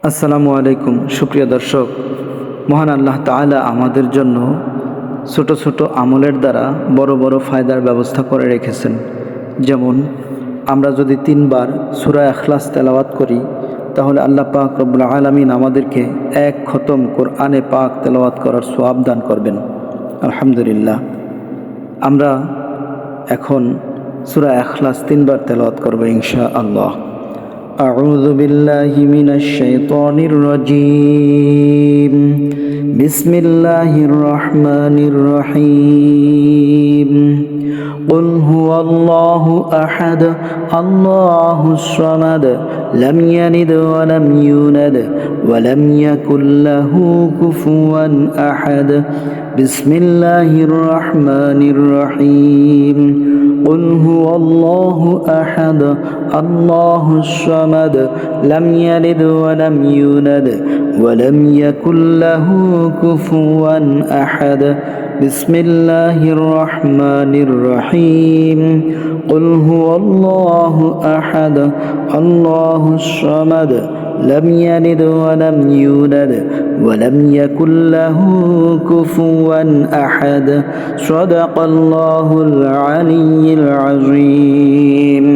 আসসালামু আলাইকুম। সুপ্রিয় দর্শক, মহান আল্লাহ তাআলা আমাদের জন্য ছোট ছোট আমলের দ্বারা বড় বড় ফায়দার ব্যবস্থা করে রেখেছেন। যেমন আমরা যদি 3 বার সূরা ইখলাস তেলাওয়াত করি, তাহলে আল্লাহ পাক রব্বুল আলামিন আমাদেরকে 1 খতম কোরআনে পাক তেলাওয়াত করার সওয়াব দান করবেন। আলহামদুলিল্লাহ। আমরা এখন সূরা ইখলাস 3 বার তেলাওয়াত করব ইনশাআল্লাহ। أعوذ بالله من الشيطان الرجيم. بسم الله الرحمن الرحيم. قل هو الله أحد الله الصمد لم يلد ولم يولد ولم يكن له كفوا أحد. بسم الله الرحمن الرحيم. قل هو الله أحد الله الصمد لم يلد ولم يولد ولم يكن له كفوا أحد. بسم الله الرحمن الرحيم. قل هو الله أحد الله الصمد لم يلد ولم يولد ولم يكن له كفوا أحد. صدق الله العلي العظيم.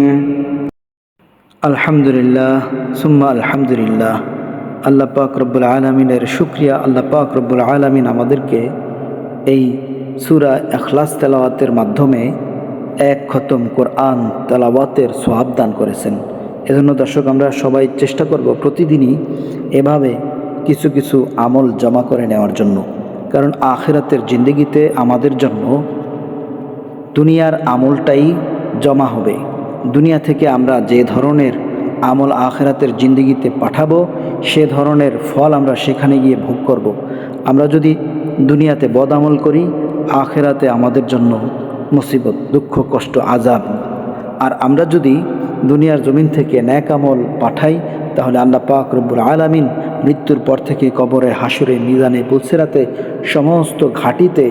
আলহামদুলিল্লাহ সুম্মা আলহামদুলিল্লাহ। আল্লাহ পাক রব্বুল আলামিনের শুকরিয়া। আল্লাহ পাক রব্বুল আলামিন আমাদেরকে এই সূরা ইখলাস তেলাওয়াতের মাধ্যমে 1 খতম কোরআন তেলাওয়াতের সওয়াব দান করেছেন। এজন্য দর্শক, আমরা সবাই চেষ্টা করব প্রতিদিনই এভাবে কিছু কিছু আমল জমা করে নেওয়ার জন্য। কারণ আখিরাতের জিন্দেগিতে আমাদের জন্য দুনিয়ার আমলটাই জমা হবে। দুনিয়া থেকে আমরা যে ধরনের আমল আখিরাতের জিন্দেগিতে পাঠাবো, সে ধরনের ফল আমরা সেখানে গিয়ে ভোগ করব। আমরা যদি দুনিয়াতে বদ আমল করি, আখিরাতে আমাদের জন্য মুসিবত, দুঃখ, কষ্ট, আযাব। আর আমরা যদি দুনিয়ার জমিন থেকে নেক আমল পাঠাই, তাহলে আল্লাহ পাক রব্বুল আলামিন মৃত্যুর পর থেকে কবরে, হাসরে, মিজানে, পুলসিরাতে সমস্ত ঘাটিতে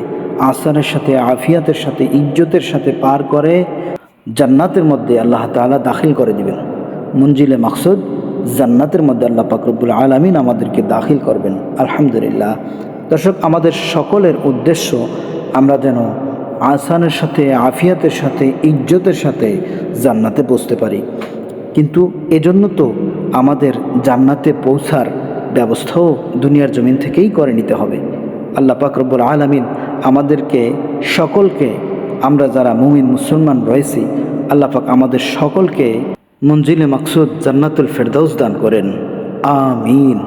আসানের সাথে, আফিয়াতের সাথে, ইজ্জতের সাথে পার করে জান্নাতের মধ্যে আল্লাহ তাআলা দাখিল করে দিবেন। মঞ্জিলে মাকসুদ জান্নাতের মধ্যে আল্লাহ পাক রব্বুল আলামিন আমাদেরকে দাখিল করবেন। আলহামদুলিল্লাহ। দর্শক, আমাদের সকলের উদ্দেশ্য আমরা যেন আসানের সাথে, আফিয়াতের সাথে, ইজ্জতের সাথে জান্নাতে পৌঁছতে পারি। কিন্তু এজন্য তো আমাদের জান্নাতে পৌঁছার ব্যবস্থাও দুনিয়ার জমিন থেকেই করে নিতে হবে। আল্লাহ পাক রব্বুল আলামিন আমাদেরকে সকলকে, আমরা যারা মুমিন মুসলমান রয়েছি, আল্লাহ পাক আমাদের সকলকে মঞ্জিলে মাকসুদ জান্নাতুল ফেরদাউস দান করেন। আমিন।